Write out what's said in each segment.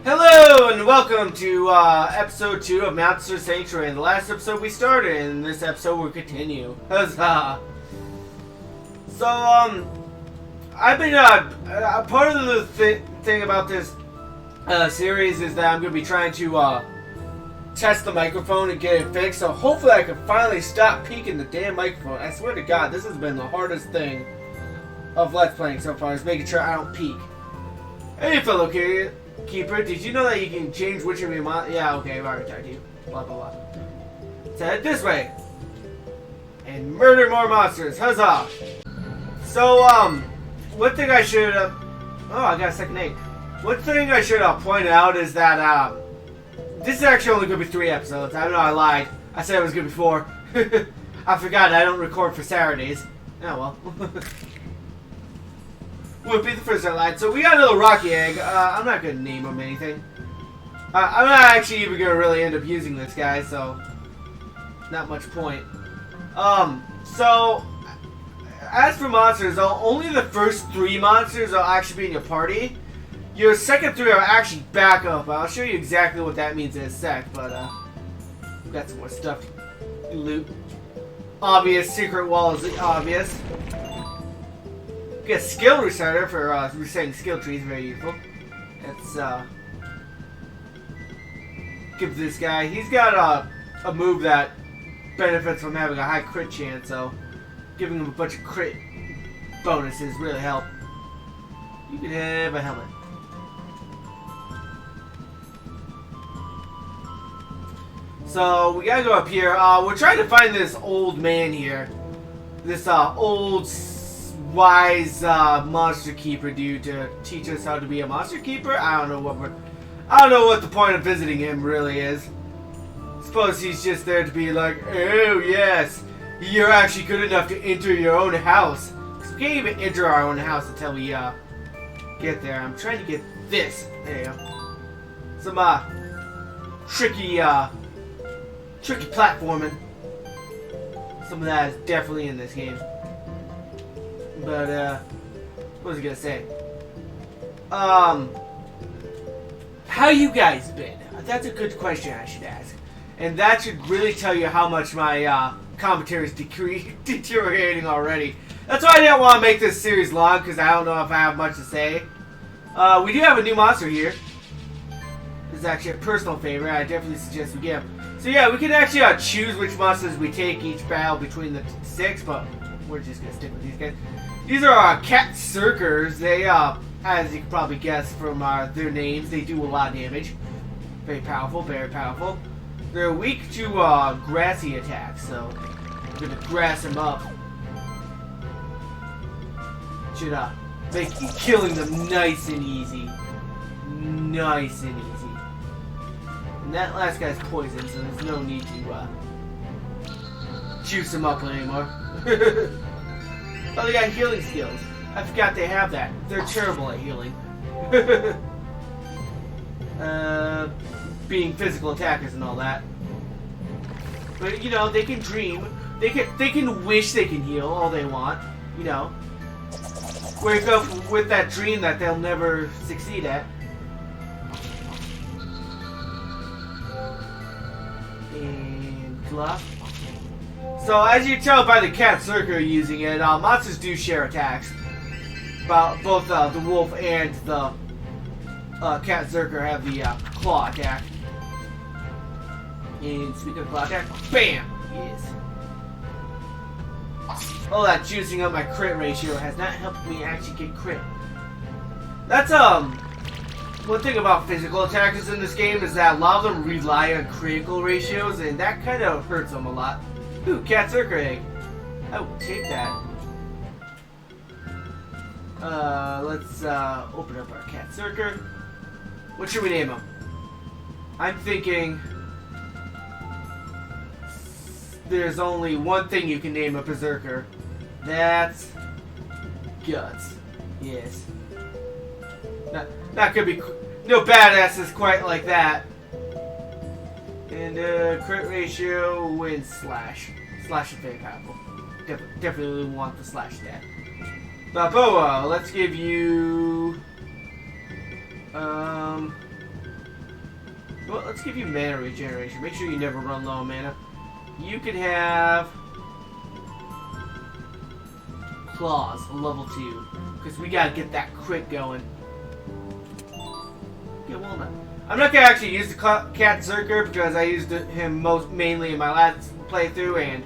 Hello and welcome to episode 2 of Monster Sanctuary. In the last episode we started, and in this episode we'll continue. Huzzah! So, I've been, part of the thing about this series is that I'm going to be trying to test the microphone and get it fixed. So hopefully I can finally stop peeking the damn microphone. I swear to God, this has been the hardest thing of Let's Playing so far, is making sure I don't peek. Hey fellow Keeper, did you know that you can change which of your yeah, okay, I've already talked to you. Blah, blah, blah. Let's head this way. And murder more monsters. Huzzah! So, one thing I should, oh, I got a second egg. One thing I should point out is that, this is actually only going to be 3 episodes. I know I lied. I said it was going to be 4. I forgot I don't record for Saturdays. Oh, well. Would be the first I lied. So we got another Rocky Egg. I'm not going to name him anything. I'm not actually even going to really end up using this guy, so not much point. So as for monsters, only the first 3 monsters will actually be in your party. Your second 3 are actually backup. I'll show you exactly what that means in a sec, but we've got some more stuff to loot. Obvious secret wall is obvious. Get skill restarter for resetting skill trees, very useful. Let's give this guy. He's got a move that benefits from having a high crit chance, so giving him a bunch of crit bonuses really help. You can have a helmet. So we gotta go up here. We're trying to find this old man here. This old wise monster keeper dude to teach us how to be a monster keeper. I don't know what the point of visiting him really is. Suppose he's just there to be like, oh yes, you're actually good enough to enter your own house. 'Cause we can't even enter our own house until we get there. I'm trying to get this. There you go. Some tricky platforming. Some of that is definitely in this game. But, what was I gonna say? How you guys been? That's a good question I should ask. And that should really tell you how much my, commentary is deteriorating already. That's why I didn't want to make this series long, because I don't know if I have much to say. We do have a new monster here. This is actually a personal favorite. I definitely suggest we get him. So yeah, we can actually, choose which monsters we take each battle between the 6, but we're just gonna stick with these guys. These are cat circers. They, as you can probably guess from their names, they do a lot of damage. Very powerful, very powerful. They're weak to grassy attacks, so we're gonna grass them up. Should make killing them nice and easy. Nice and easy. And that last guy's poison, so there's no need to juice him up anymore. Oh, they got healing skills. I forgot they have that. They're terrible at healing. Being physical attackers and all that. But you know, they can dream. They can wish they can heal all they want. You know, wake up with that dream that they'll never succeed at. And bluff. So, as you can tell by the cat circle using it, monsters do share attacks. Both the wolf and the cat zerker have the claw attack. And speaking of claw attack, BAM! Yes. Oh, that juicing up my crit ratio has not helped me actually get crit. That's one thing about physical attackers in this game is that a lot of them rely on critical ratios, and that kind of hurts them a lot. Ooh, cat zerker egg. I will take that. Let's open up our cat zerker. What should we name him? I'm thinking there's only one thing you can name a berserker. That's guts. Yes. Not gonna be no badasses quite like that. And crit ratio and slash. Slash is very powerful. Definitely want the slash stat. But, let's give you Well, let's give you mana regeneration. Make sure you never run low on mana. You can have Claws, level 2. Because we gotta get that crit going. Yeah, well done. I'm not gonna actually use the Cat Zerker because I used him mainly in my last playthrough, and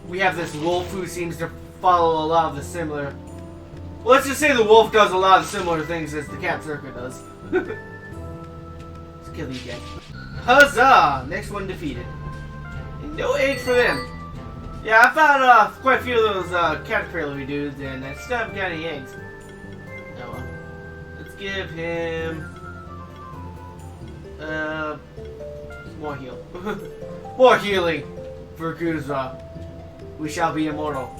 we have this wolf who seems to follow a lot of the similar. Well, let's just say the wolf does a lot of similar things as the Cat Zerker does. Let's kill these guys. Huzzah! Next one defeated. And no eggs for them. Yeah, I found quite a few of those caterpillar dudes, and I still haven't got any eggs. Oh well. Let's give him more heal. More healing for Guzra. We shall be immortal.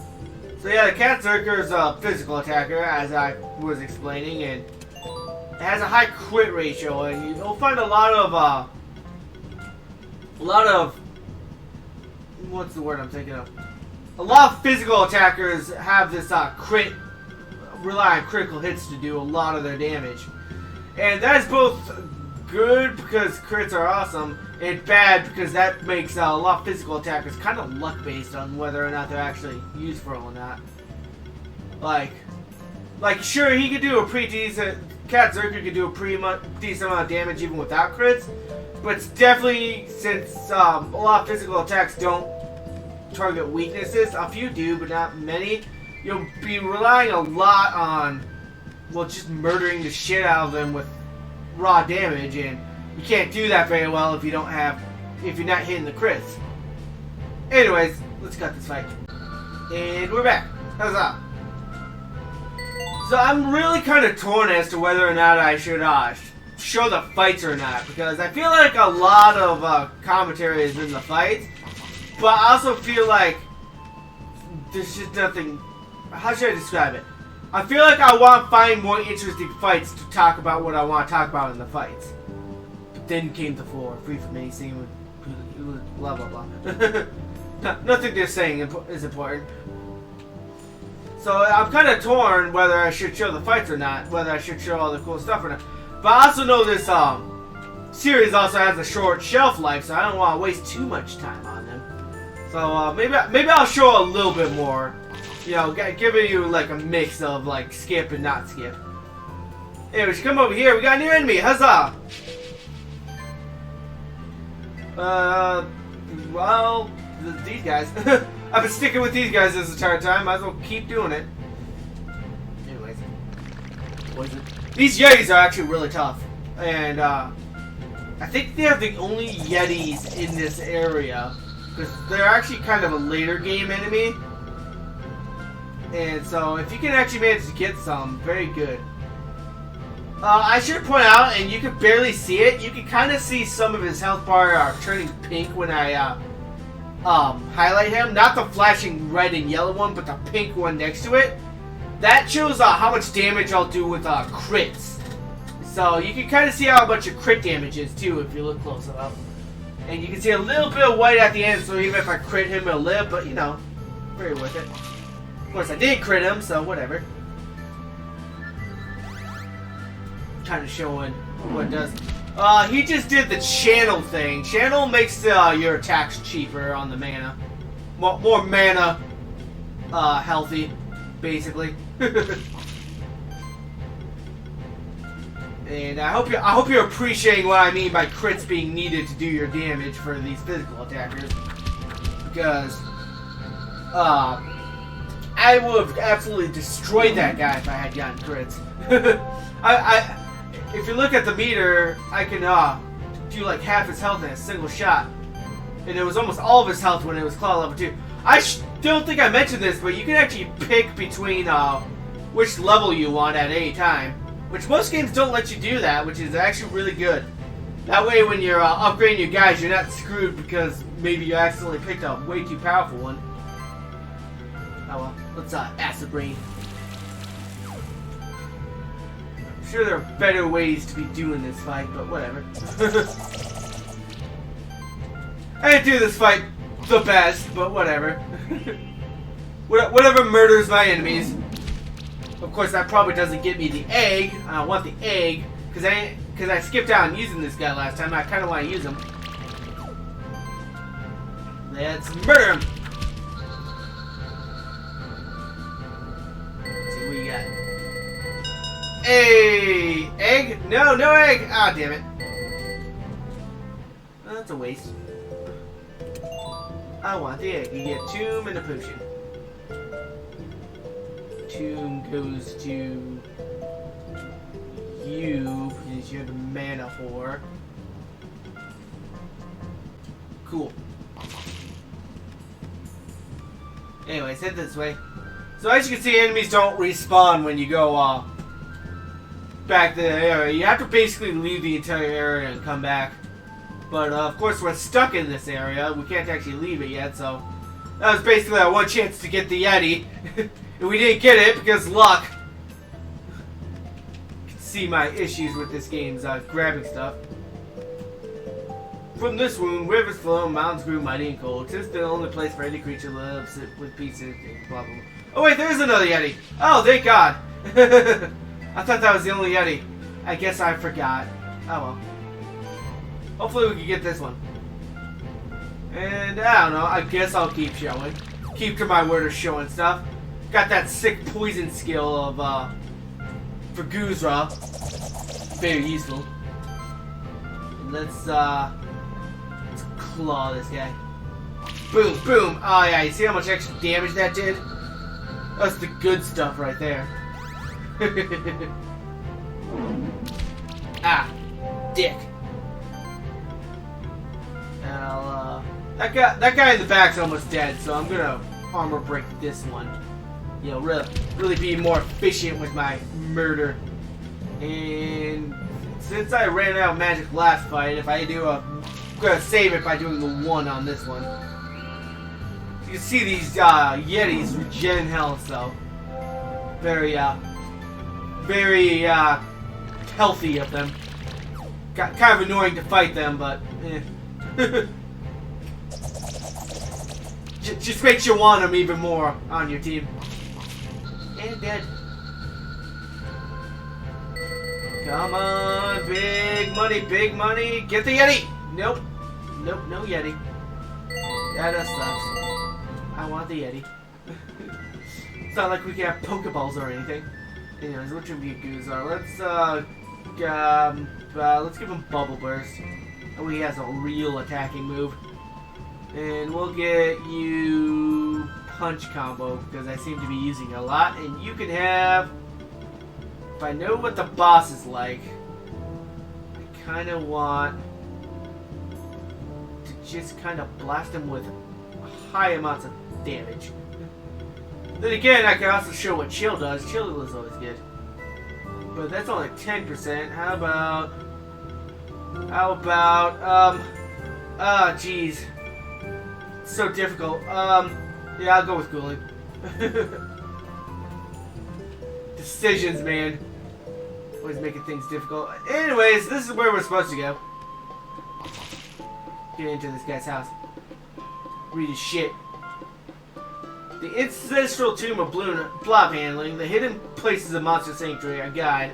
So yeah, the Cat Zerker is a physical attacker, as I was explaining, and it has a high crit ratio, and you'll find a lot of what's the word I'm thinking of? A lot of physical attackers have this rely on critical hits to do a lot of their damage, and that is both good because crits are awesome, and bad because that makes a lot of physical attackers kind of luck based on whether or not they're actually useful or not. Like sure, he could do a pretty decent. Cat Zerker could do a pretty decent amount of damage even without crits, but it's definitely, since a lot of physical attacks don't target weaknesses, a few do, but not many, you'll be relying a lot on, well, just murdering the shit out of them with raw damage, and you can't do that very well if you're not hitting the crits. Anyways, let's cut this fight. And we're back. Huzzah! So I'm really kind of torn as to whether or not I should show the fights or not, because I feel like a lot of commentary is in the fights, but I also feel like there's just nothing. How should I describe it? I feel like I want to find more interesting fights to talk about what I want to talk about in the fights. But then came the floor, free from any scene with blah blah blah. Nothing they're saying is important. So I'm kind of torn whether I should show the fights or not, whether I should show all the cool stuff or not. But I also know this series also has a short shelf life, so I don't want to waste too much time on them. So maybe I'll show a little bit more. You know, giving you like a mix of like skip and not skip. Anyways, come over here. We got a new enemy. Huzzah! Well, these guys. I've been sticking with these guys this entire time. Might as well keep doing it. Anyways, these Yetis are actually really tough, and I think they're the only Yetis in this area because they're actually kind of a later game enemy. And so, if you can actually manage to get some, very good. I should point out, and you can barely see it, you can kind of see some of his health bar turning pink when I highlight him. Not the flashing red and yellow one, but the pink one next to it. That shows how much damage I'll do with crits. So, you can kind of see how much your crit damage is, too, if you look close enough. And you can see a little bit of white at the end, so even if I crit him, he'll live, but, you know, very worth it. Of course, I did crit him, so whatever. Kind of showing what it does. He just did the channel thing. Channel makes your attacks cheaper on the mana. More mana healthy, basically. And I hope you're appreciating what I mean by crits being needed to do your damage for these physical attackers. Because I would have absolutely destroyed that guy if I had gotten crits. If you look at the meter, I can do like half his health in a single shot. And it was almost all of his health when it was Claw level 2. I don't think I mentioned this, but you can actually pick between which level you want at any time. Which most games don't let you do that, which is actually really good. That way when you're upgrading your guys, you're not screwed because maybe you accidentally picked a way too powerful one. Oh well, let's acid rain. I'm sure there are better ways to be doing this fight, but whatever. I didn't do this fight the best, but whatever. Whatever murders my enemies. Of course, that probably doesn't get me the egg. I don't want the egg, because because I skipped out on using this guy last time. I kind of want to use him. Let's murder him. Let's see what you got. Hey, egg? No, no egg. Ah, damn it. Oh, that's a waste. I want the egg. You get tomb and a potion. Tomb goes to you because you're the mana whore. Cool. Anyways, head this way. So as you can see, enemies don't respawn when you go back to the area. You have to basically leave the entire area and come back. But of course we're stuck in this area. We can't actually leave it yet, so that was basically our one chance to get the Yeti. And we didn't get it because luck. You can see my issues with this game's grabbing stuff. From this wound, rivers flow, mountains grew mighty and cold. 'Tis the only place for any creature lives with peace and blah blah blah. Oh wait, there is another Yeti. Oh, thank God. I thought that was the only Yeti. I guess I forgot. Oh well. Hopefully we can get this one. And I don't know, I guess I'll keep showing. Keep to my word of showing stuff. Got that sick poison skill of for Guzra. Very useful. And let's claw this guy. Boom, boom. Oh yeah, you see how much extra damage that did? That's the good stuff right there. Ah, dick. Now, that guy in the back's almost dead, so I'm gonna armor break this one. You know, really be more efficient with my murder. And since I ran out of magic last fight, if I do I'm gonna save it by doing the 1 on this one. You can see these Yetis regen health, so very healthy of them. Kind of annoying to fight them, but eh. Just makes you want them even more on your team. And dead. Come on, big money, big money. Get the Yeti! Nope. Nope, no Yeti. That sucks. I want the Yeti. It's not like we can have Pokeballs or anything. Anyways, which of you goos are? Let's give him Bubble Burst. Oh, he has a real attacking move. And we'll get you Punch Combo, because I seem to be using it a lot. And you can have... If I know what the boss is like, I kind of want to just kind of blast him with high amounts of damage. Then again, I can also show what Chill does. Chill is always good. But that's only 10%. How about... jeez. So difficult. Yeah, I'll go with Cooling. Decisions, man. Always making things difficult. Anyways, this is where we're supposed to go. Get into this guy's house. Read his shit. The Ancestral Tomb of Blob Handling, the Hidden Places of Monster Sanctuary, a guide.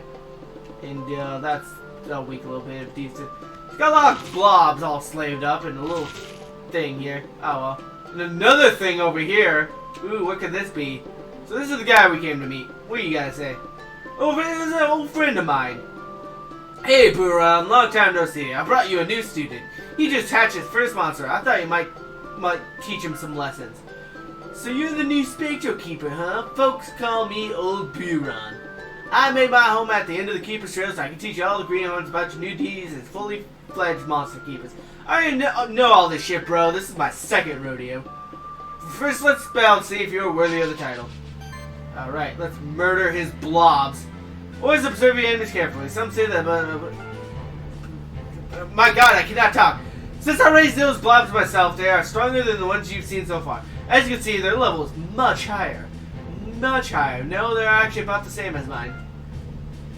And that's a weak little bit of decent. It's got a lot of blobs all slaved up and a little thing here. Oh well. And another thing over here. Ooh, what could this be? So this is the guy we came to meet. What do you gotta say? Oh, this is an old friend of mine. Hey, Buran, long time no see. I brought you a new student. He just hatched his first monster. I thought you might teach him some lessons. So you're the new Spectral Keeper, huh? Folks call me Old Buran. I made my home at the end of the Keeper's Trail so I can teach you all the greenhorns about your new deities as fully fledged monster keepers. I already know all this shit, bro. This is my second rodeo. First, let's spell and see if you're worthy of the title. Alright, let's murder his blobs. Always observe your enemies carefully. Some say that... my god, I cannot talk. Since I raised those blobs myself, they are stronger than the ones you've seen so far. As you can see, their level is much higher. Much higher. No, they're actually about the same as mine.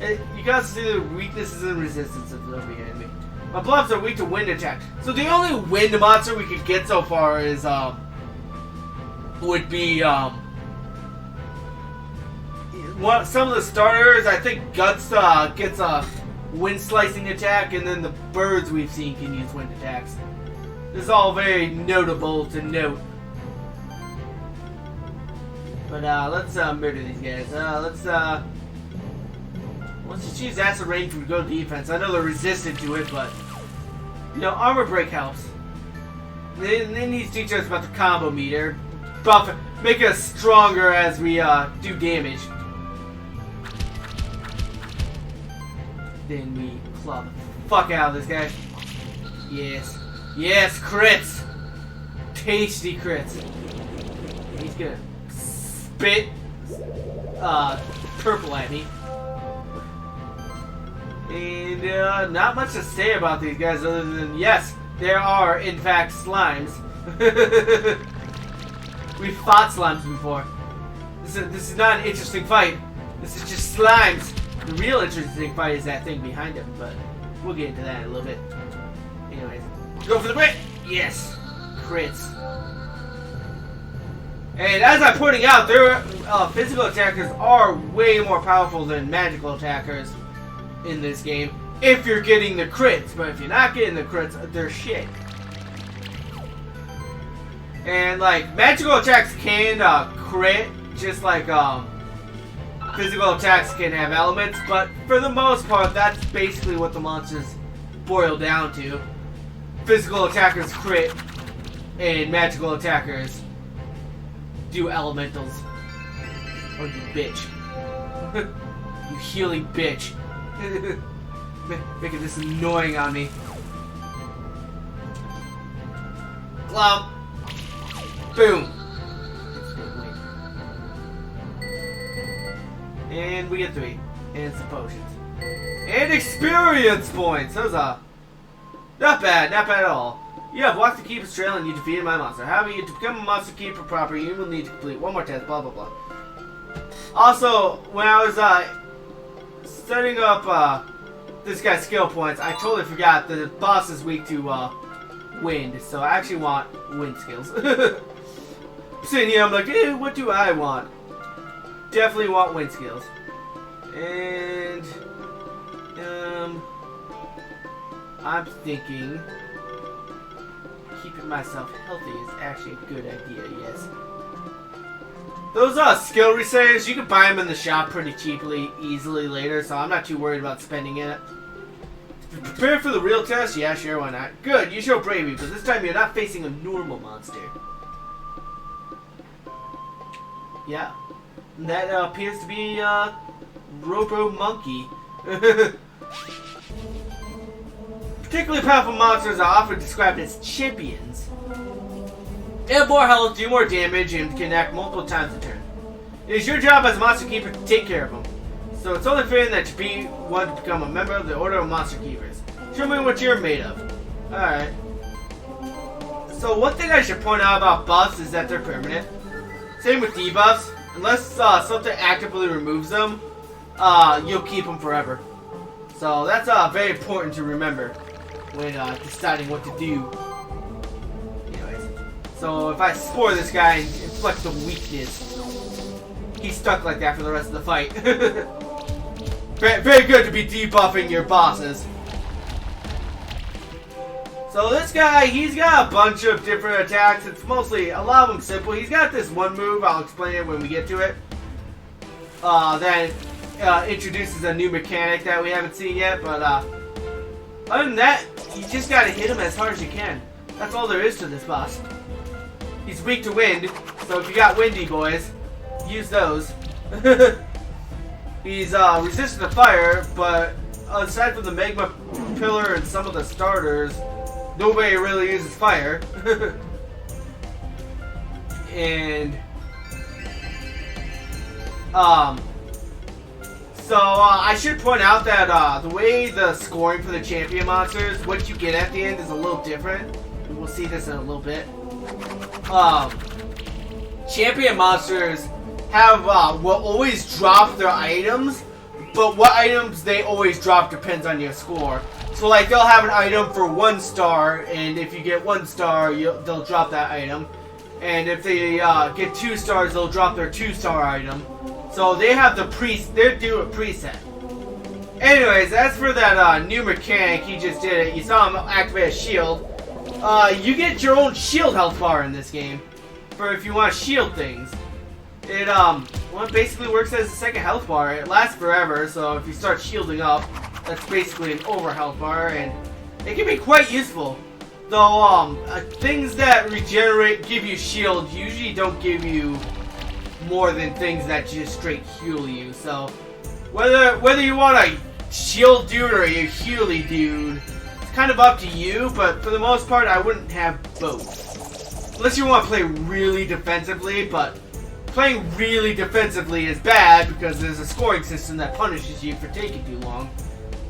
You can also see the weaknesses and resistance of the enemy. My blobs are weak to wind attack. So the only wind monster we could get so far is, would be, some of the starters. I think Guts, gets a wind slicing attack, and then the birds we've seen can use wind attacks. This is all very notable to note. But let's murder these guys. Let's just use acid rain to go defense. I know they're resistant to it, but you know, armor break helps. They need to teach us about the combo meter, buff it, make us stronger as we do damage. Then we claw the fuck out of this guy. Yes, yes, crits, tasty crits. He's gonna spit purple at me. And not much to say about these guys other than, yes, there are in fact slimes. We've fought slimes before. This is not an interesting fight. This is just slimes. The real interesting fight is that thing behind him, but we'll get into that in a little bit. Anyways, go for the crit. Yes, crits. And as I'm pointing out, their physical attackers are way more powerful than magical attackers in this game. If you're getting the crits, but if you're not getting the crits, they're shit. And like magical attacks can crit, just like physical attacks can have elements, but for the most part, that's basically what the monsters boil down to. Physical attackers crit, and magical attackers do elementals. Or you bitch. You healing bitch. Making this annoying on me. Glump. Boom. And we get 3. And some potions. And experience points! Those are not bad at all. You have walked the keeper's trail and you defeated my monster. However, to become a monster keeper proper, you will need to complete one more test, blah blah blah. Also, when I was setting up this guy's skill points, I totally forgot that the boss is weak to wind, so I actually want wind skills. Sitting here, I'm like, eh, what do I want? Definitely want wind skills. And I'm thinking keeping myself healthy is actually a good idea, yes. Those skill resets, you can buy them in the shop pretty cheaply, easily later, so I'm not too worried about spending it. Prepare for the real test? Yeah, sure, why not? Good, you show bravery, but this time you're not facing a normal monster. Yeah, that appears to be Robo Monkey. Particularly powerful monsters are often described as champions. They have more health, do more damage, and can act multiple times a turn. It is your job as a monster keeper to take care of them. So it's only fair that you be one to become a member of the Order of Monster Keepers. Show me what you're made of. Alright. So one thing I should point out about buffs is that they're permanent. Same with debuffs. Unless something actively removes them, you'll keep them forever. So that's very important to remember when deciding what to do. Anyways, so if I spore this guy and inflict the weakness, he's stuck like that for the rest of the fight. Very good to be debuffing your bosses. So this guy, he's got a bunch of different attacks. It's mostly, a lot of them simple. He's got this one move, I'll explain it when we get to it. That introduces a new mechanic that we haven't seen yet, but other than that, you just gotta hit him as hard as you can. That's all there is to this boss. He's weak to wind, so if you got windy boys, use those. He's resistant to fire, but aside from the magma pillar and some of the starters, nobody really uses fire. And so I should point out that the way the scoring for the champion monsters, what you get at the end is a little different. We'll see this in a little bit. Champion monsters have will always drop their items, but what items they always drop depends on your score. So like they'll have an item for 1 star, and if you get 1 star, they'll drop that item. And if they get 2 stars, they'll drop their 2-star item. So they have the they do a preset. Anyways, as for that new mechanic, he just did it. You saw him activate a shield. You get your own shield health bar in this game, for if you want to shield things. It well, it basically works as a second health bar. It lasts forever, so if you start shielding up, that's basically an over health bar, and it can be quite useful. Though things that regenerate give you shield usually don't give you more than things that just straight heal you. So whether you want a shield dude or a healy dude, it's kind of up to you, but for the most part I wouldn't have both. Unless you want to play really defensively, but playing really defensively is bad because there's a scoring system that punishes you for taking too long.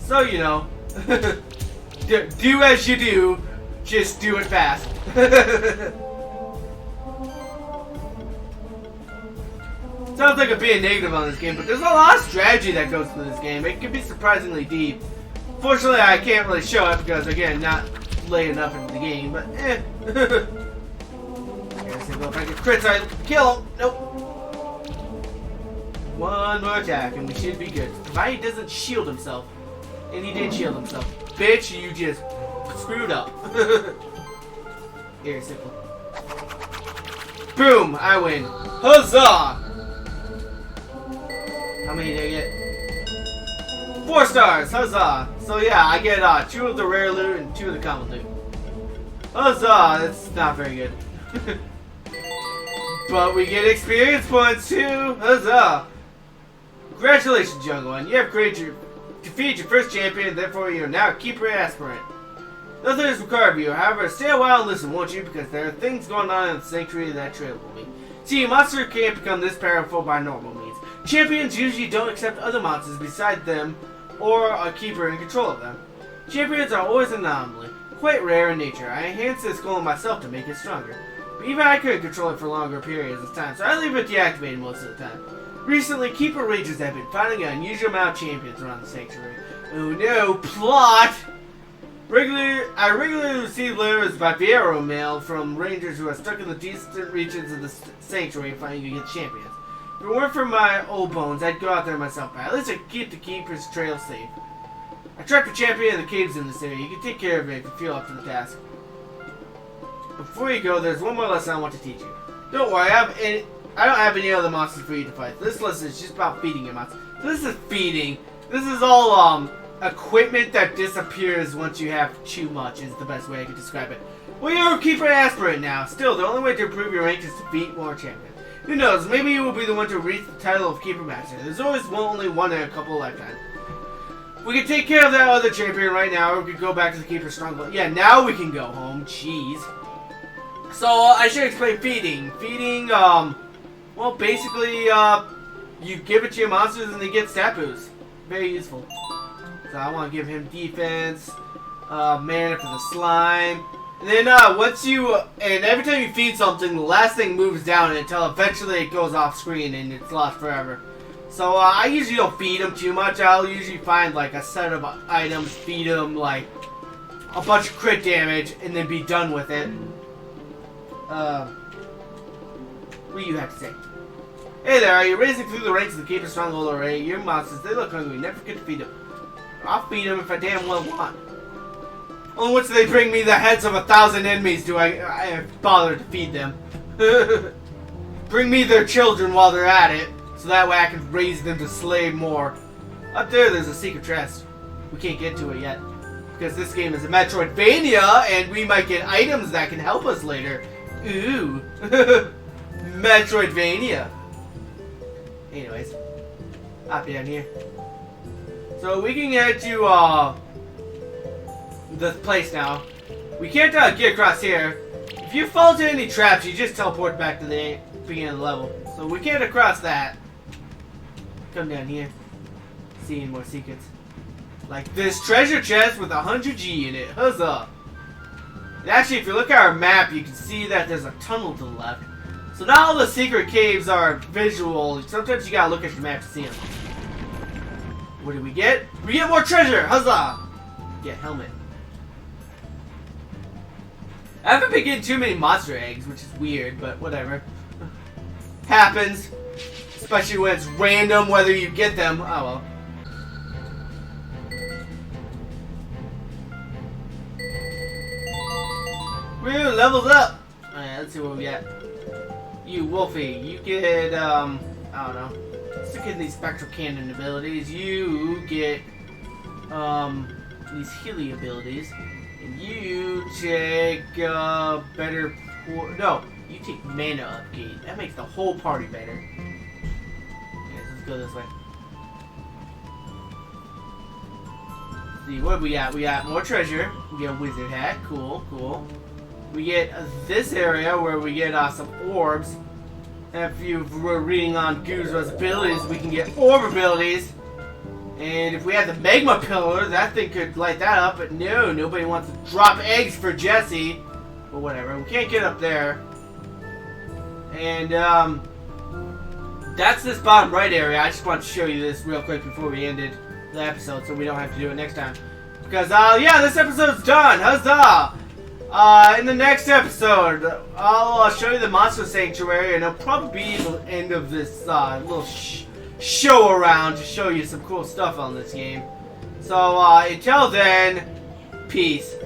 So, you know, do as you do, just do it fast. Sounds like I'm being negative on this game, but there's a lot of strategy that goes into this game. It can be surprisingly deep. Fortunately, I can't really show it because, again, not late enough into the game, but eh. I gotta see if I can crits, I kill him. Nope. One more attack, and we should be good. Provided he doesn't shield himself. And he did shield himself. Bitch, you just screwed up. Very simple. Boom! I win. Huzzah! How many did I get? 4 stars! Huzzah! So yeah, I get 2 of the rare loot and 2 of the common loot. Huzzah! That's not very good. But we get experience points too! Huzzah! Congratulations, young one. You have defeated your first champion, therefore you are now a keeper aspirant. Nothing is required of you, however, stay a while and listen, won't you? Because there are things going on in the sanctuary that trouble me. See, a monster can't become this powerful by normal means. Champions usually don't accept other monsters beside them or a keeper in control of them. Champions are always an anomaly, quite rare in nature. I enhanced this golem myself to make it stronger. But even I couldn't control it for longer periods of time, so I leave it deactivated most of the time. Recently, Keeper Rages have been finding an unusual amount of champions around the sanctuary. Oh no, plot! I regularly receive letters by Vieiro mail from rangers who are stuck in the distant regions of the sanctuary fighting against champions. If it weren't for my old bones, I'd go out there myself, but at least I keep the Keeper's trail safe. I tracked a champion in the caves in this area. You can take care of it if you feel up to the task. Before you go, there's one more lesson I want to teach you. Don't worry, I don't have any other monsters for you to fight. This lesson is just about feeding your monsters. This is feeding. This is all equipment that disappears once you have too much is the best way I can describe it. Well, you're a Keeper Aspirant now. Still, the only way to improve your rank is to beat more champions. Who knows, maybe you will be the one to reach the title of Keeper Master. There's always only one in a couple of lifetimes. We can take care of that other champion right now, or we can go back to the Keeper Stronghold. Yeah, now we can go home. Jeez. So, I should explain feeding. Feeding, well, basically, you give it to your monsters and they get stat boosts. Very useful. So I want to give him defense, mana for the slime. And then, and every time you feed something, the last thing moves down until eventually it goes off screen and it's lost forever. So, I usually don't feed them too much. I'll usually find, like, a set of items, feed them, like, a bunch of crit damage, and then be done with it. What do you have to say? Hey there, are you racing through the ranks of the Keeper Stronghold already? Your monsters, they look hungry. Never forget to feed them. I'll feed them if I damn well want. Only once they bring me the heads of 1,000 enemies do I bother to feed them. Bring me their children while they're at it, so that way I can raise them to slay more. Up there's a secret chest. We can't get to it yet, because this game is a Metroidvania, and we might get items that can help us later. Ooh. Metroidvania. Anyways, hop down here. So we can get to the place now. We can't get across here. If you fall into any traps, you just teleport back to the beginning of the level. So we can't cross that. Come down here. Seeing more secrets. Like this treasure chest with 100G in it. Huzzah! And actually, if you look at our map, you can see that there's a tunnel to the left. So not all the secret caves are visual. Sometimes you gotta look at your map to see them. What do we get? We get more treasure! Huzzah! Get helmet. I haven't been getting too many monster eggs, which is weird, but whatever. Happens. Especially when it's random whether you get them. Oh well. Ryu levels up. Alright, let's see what we got. You, Wolfie, you get, I don't know. Let's look at these spectral cannon abilities. You get, these Healy abilities. And you take, better, no, you take mana upgrade. That makes the whole party better. Okay, let's go this way. See, what do we got? We got more treasure. We got a wizard hat. Cool, cool. We get this area where we get some orbs. If you were reading on Guzra's abilities, we can get orb abilities. And if we had the magma pillar, that thing could light that up. But no, nobody wants to drop eggs for Jesse. But whatever, we can't get up there. And that's this bottom right area. I just wanted to show you this real quick before we ended the episode, so we don't have to do it next time. Because yeah, this episode's done. Huzzah! In the next episode, I'll show you the Monster Sanctuary, and it'll probably be the end of this little show around to show you some cool stuff on this game. So until then, peace.